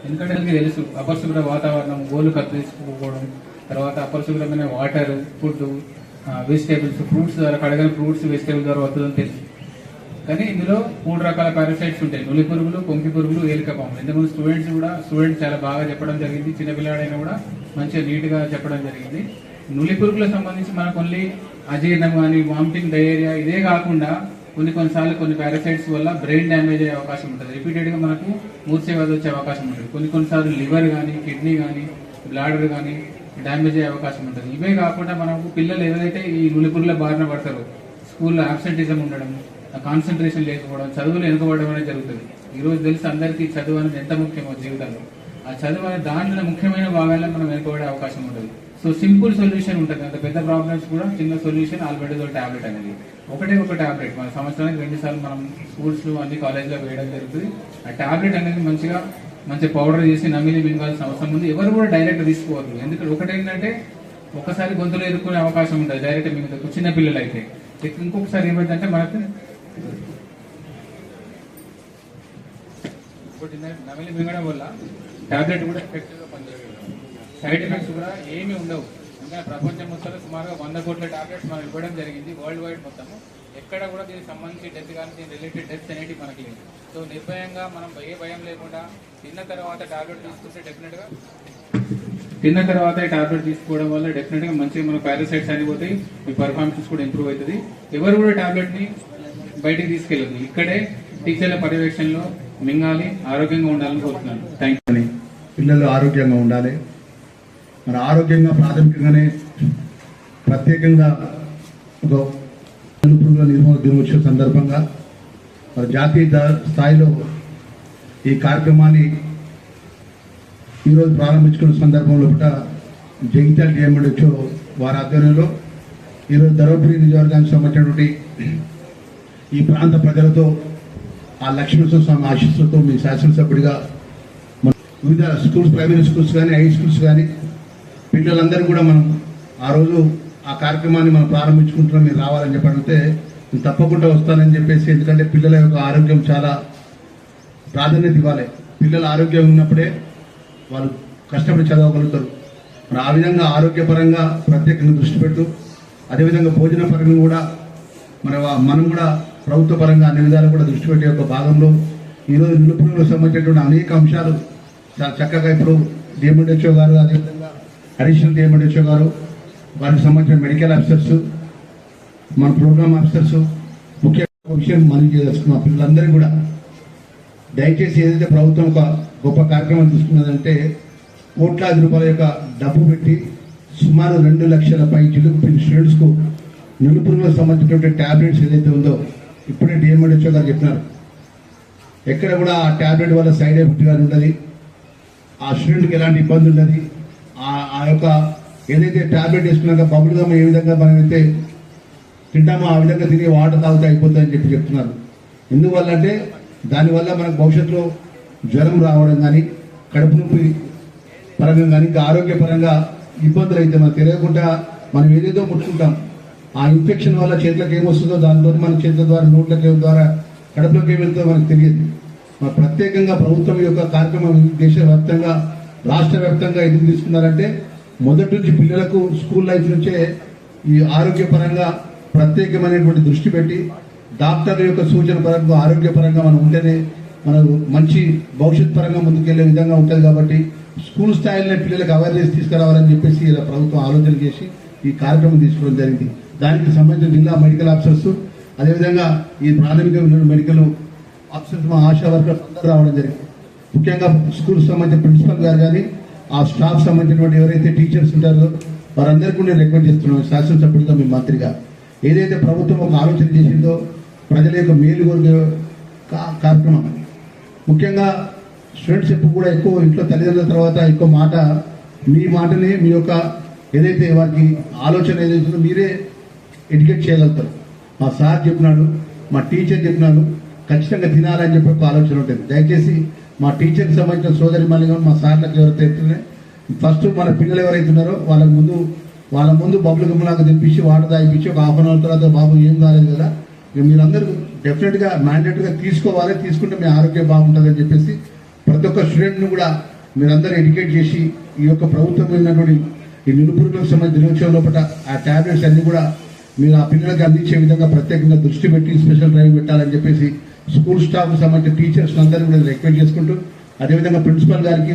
ఎందుకంటే మనకి తెలుసు అపరిశుభ్ర వాతావరణం, గోళ్ళు కత్తిరించుకోకపోవడం, తర్వాత అపరిశుభ్రమైన వాటర్, ఫుడ్, వెజిటేబుల్స్, ఫ్రూట్స్ ద్వారా కడగని ఫ్రూట్స్ వెజిటేబుల్ ద్వారా వస్తుందని తెలుసు. కానీ ఇందులో 3 రకాల పారాసైట్స్ ఉంటాయి: నులి పురుగులు, కొంకి పురుగులు, ఏలిక పాములు. ఇంతకుముందు స్టూడెంట్స్ చాలా బాగా చెప్పడం జరిగింది. చిన్న పిల్లాడైనా కూడా మంచిగా నీట్గా చెప్పడం జరిగింది. నులి పురుగులకు సంబంధించి మనకు ఓన్లీ అజీర్ణం కానీ, వామిటింగ్, డయేరియా ఇదే కాకుండా కొన్నిసార్లు కొన్ని పారాసైట్స్ వల్ల బ్రెయిన్ డ్యామేజ్ అయ్యే అవకాశం ఉంటుంది. రిపీటెడ్గా మనకు మూర్ఛవ్యాధి వచ్చే అవకాశం ఉంటుంది. కొన్నిసార్లు లివర్ కానీ, కిడ్నీ కానీ, బ్లాడర్ కానీ డ్యామేజ్ అయ్యే అవకాశం ఉంటుంది. ఇవే కాకుండా మనకు పిల్లలు ఏదైతే ఈ నులి పురుగుల బారిన పడతారో, స్కూల్లో ఆబ్సెంటిజం ఉండడం, కాన్సన్ట్రేషన్ లేకపోవడం, చదువులు వెనుకబడడం అనేది జరుగుతుంది. ఈరోజు తెలిసి అందరికీ చదువు అనేది ఎంత ముఖ్యమో జీవితంలో, ఆ చదువు అనే దాంట్లో ముఖ్యమైన భాగాల్లో మనం వెనుకబడే అవకాశం ఉంటుంది. సో సింపుల్ సొల్యూషన్ ఉంటుంది. అంత పెద్ద ప్రాబ్లమ్స్ కూడా చిన్న సొల్యూషన్ ఆల్బెండజోల్ టాబ్లెట్ అనేది. ఒక టాబ్లెట్ మన సంవత్సరానికి 2 సార్లు మనం స్కూల్స్లో అన్ని కాలేజ్లో వేయడం జరుగుతుంది. ఆ టాబ్లెట్ అనేది మంచి పౌడర్ చేసి నమిలి మింగాల్సిన అవసరం ఉంది. ఎవరు కూడా డైరెక్ట్ తీసుకోవద్దు. ఎందుకంటే ఒకటేంటంటే ఒకసారి గొంతులో ఎదుర్కొనే అవకాశం ఉంటుంది డైరెక్ట్ మింగుతుంది చిన్న పిల్లలు అయితే. ఇంకొకసారి ఏమైందంటే మనకు నమిలి మింగడం వల్ల టాబ్లెట్ కూడా ఎఫెక్టివ్గా పనిచేయగలదు. సైడ్ ఎఫెక్ట్స్ కూడా ఏమీ ఉండవు. ఇంకా ప్రపంచం మొత్తంలో సుమారుగా 100 కోట్ల టాబ్లెట్స్ మనం ఇవ్వడం జరిగింది వరల్డ్ వైడ్ మొత్తము. ఎక్కడ కూడా దీనికి సంబంధించి డెత్ కానీ దీని రిలేటెడ్ డెత్స్ అనేవి మనకి లేదు. సో నిర్భయంగా మనం ఏ భయం లేకుండా తిన్న తర్వాత టాబ్లెట్ తీసుకుంటే డెఫినెట్గా తిన్న తర్వాత ఈ టాబ్లెట్ తీసుకోవడం వల్ల డెఫినెట్గా మంచిగా మన పారాసైట్స్ అని పోతాయి. మీ పర్ఫార్మెన్స్ కూడా ఇంప్రూవ్ అవుతుంది. ఎవరు కూడా టాబ్లెట్ని బయటికి తీసుకెళ్ళదు. ఇక్కడే టీచర్ల పర్యవేక్షణలో మింగాలి, ఆరోగ్యంగా ఉండాలని కోరుతున్నాను. Thank you. పిల్లలు ఆరోగ్యంగా ఉండాలి. మన ఆరోగ్యంగా ప్రాథమికంగానే ప్రత్యేకంగా ఒక పురుగుల నిర్మూలన దినోత్సవం సందర్భంగా మరి జాతీయ స్థాయిలో ఈ కార్యక్రమాన్ని ఈరోజు ప్రారంభించుకున్న సందర్భంలో కూడా జగిత్యాల డిఎంహెచ్ఓ వారి ఆధ్వర్యంలో ఈరోజు ధర్మపురి నియోజకవర్గానికి సంబంధించినటువంటి ఈ ప్రాంత ప్రజలతో ఆ లక్ష్మీనరసింహ స్వామి ఆశీస్సులతో మీ శాసనసభ్యుడిగా వివిధ స్కూల్స్, ప్రైమరీ స్కూల్స్ కానీ, హై స్కూల్స్ కానీ పిల్లలందరూ కూడా మనం ఆ రోజు ఆ కార్యక్రమాన్ని మనం ప్రారంభించుకుంటున్నాం, మీరు రావాలని చెప్పి అడిగితే నేను తప్పకుండా వస్తానని చెప్పేసి. ఎందుకంటే పిల్లల యొక్క ఆరోగ్యం చాలా ప్రాధాన్యత ఇవ్వాలి. పిల్లల ఆరోగ్యం ఉన్నప్పుడే వాళ్ళు కష్టపడి చదవగలుగుతారు. మరి ఆ విధంగా ఆరోగ్యపరంగా ప్రత్యేకంగా దృష్టి పెడుతూ, అదేవిధంగా భోజన పరంగా కూడా మనం కూడా ప్రభుత్వ పరంగా అన్ని విధాలు కూడా దృష్టి పెట్టే ఒక భాగంలో ఈరోజు నిలుపులకు సంబంధించినటువంటి అనేక అంశాలు చాలా చక్కగా ఇప్పుడు డిఎంహెచ్ఓ గారు, అదేవిధంగా అడిషనల్ డిఎంహెచ్ఓ గారు, వారికి సంబంధించిన మెడికల్ ఆఫీసర్స్, మన ప్రోగ్రామ్ ఆఫీసర్స్ ముఖ్య విషయం మనం చేసుకున్నాం. పిల్లలందరూ కూడా దయచేసి ఏదైతే ప్రభుత్వం ఒక గొప్ప కార్యక్రమం తీసుకున్నదంటే కోట్లాది రూపాయల యొక్క డబ్బు పెట్టి సుమారు 2 లక్షల పై చిలుకు స్టూడెంట్స్కు నిలుపురుగులకు సంబంధించినటువంటి ట్యాబ్లెట్స్ ఏదైతే ఉందో ఇప్పుడే డిఎంహెచ్ఓ గారు చెప్పినారు. ఎక్కడ కూడా ఆ ట్యాబ్లెట్ వల్ల సైడ్ ఎఫెక్ట్ కానీ ఉండదు, ఆ స్టూడెంట్కి ఎలాంటి ఇబ్బంది ఉండదు. ఆ యొక్క ఏదైతే ట్యాబ్లెట్ వేసుకున్నాక బబుల్గా ఏ విధంగా మనమైతే తింటామో ఆ విధంగా తిని వాటర్ తాగితే అయిపోతుందని చెప్తున్నారు. ఎందువల్ల అంటే దానివల్ల మనకు భవిష్యత్తులో జ్వరం రావడం కానీ, కడుపు నొప్పి పరంగా కానీ, ఇంకా ఆరోగ్యపరంగా ఇబ్బందులు అయితే మనకు తెలియకుండా మనం ఏదేదో ముట్టుకుంటాం. ఆ ఇన్ఫెక్షన్ వల్ల చేతులకు ఏమొస్తుందో దానితో మన చేతుల ద్వారా, నోట్లకి ద్వారా, కడుపులోకి ఏమి వెళ్తుందో మనకు తెలియదు. మన ప్రత్యేకంగా ప్రభుత్వం యొక్క కార్యక్రమం దేశవ్యాప్తంగా, రాష్ట్ర వ్యాప్తంగా ఎందుకు తీసుకున్నారంటే మొదటి నుంచి పిల్లలకు స్కూల్ లైఫ్ నుంచే ఈ ఆరోగ్యపరంగా ప్రత్యేకమైనటువంటి దృష్టి పెట్టి డాక్టర్ల యొక్క సూచన పరంగా ఆరోగ్యపరంగా మనం ఉంటేనే మనం మంచి భవిష్యత్ పరంగా ముందుకెళ్లే విధంగా ఉంటుంది. కాబట్టి స్కూల్ స్థాయిలోనే పిల్లలకు అవేర్నెస్ తీసుకురావాలని చెప్పేసి ఇలా ప్రభుత్వం ఆలోచన చేసి ఈ కార్యక్రమం తీసుకోవడం జరిగింది. దానికి సంబంధించిన జిల్లా మెడికల్ ఆఫీసర్స్, అదేవిధంగా ఈ ప్రాథమిక మెడికల్ ఆఫీసర్స్, మా ఆశా వర్కర్స్ అందరూ రావడం జరిగింది. ముఖ్యంగా స్కూల్కి సంబంధించిన ప్రిన్సిపల్ గారు కానీ, ఆ స్టాఫ్ సంబంధించినటువంటి ఎవరైతే టీచర్స్ ఉంటారో వారందరికీ నేను రిక్వెస్ట్ చేస్తున్నాను శాసనసభ్యుడిగా, మీ మంత్రిగా. ఏదైతే ప్రభుత్వం ఒక ఆలోచన చేసిందో ప్రజల యొక్క మేలు కొరిగే కార్యక్రమం, ముఖ్యంగా స్టూడెంట్స్ ఎప్పుడు కూడా ఎక్కువ ఇంట్లో తల్లిదండ్రుల తర్వాత ఎక్కువ మాట, మీ మాటని మీ యొక్క ఏదైతే వారికి ఆలోచన ఏదైతుందో మీరే ఎడ్యుకేట్ చేయగలుగుతారు. మా సార్ చెప్పినాడు, మా టీచర్ చెప్పినాడు, ఖచ్చితంగా తినాలని చెప్పి ఒక ఆలోచన ఉంటుంది. దయచేసి మా టీచర్కి సంబంధించిన సోదరి మళ్ళీ మా సార్లకు ఎవరైతే చెప్తున్నాయి, ఫస్ట్ మన పిల్లలు ఎవరైతే ఉన్నారో వాళ్ళ ముందు బబ్బులు గుమ్మలాగా తెప్పించి వాటర్ తాగిపించి ఒక హాఫ్ అన్ అవర్ తర్వాత బాబు ఏం కాలేదు కదా, ఇక మీరందరూ డెఫినెట్గా మ్యాండేట్గా తీసుకోవాలి, తీసుకుంటే మీ ఆరోగ్యం బాగుంటుందని చెప్పేసి ప్రతి ఒక్క స్టూడెంట్ను కూడా మీరందరూ ఎడ్యుకేట్ చేసి ఈ యొక్క ప్రభుత్వం ఉన్నటువంటి ఈ నిరుపురులకు సంబంధించిన దినోత్సవం లోపల ఆ టాబ్లెట్స్ అన్ని కూడా మీరు ఆ పిల్లలకు అందించే విధంగా ప్రత్యేకంగా దృష్టి పెట్టి స్పెషల్ డ్రైవ్ పెట్టాలని చెప్పేసి స్కూల్ స్టాఫ్ సంబంధించిన టీచర్స్ అందరూ కూడా రిక్వెస్ట్ చేసుకుంటూ అదేవిధంగా ప్రిన్సిపల్ గారికి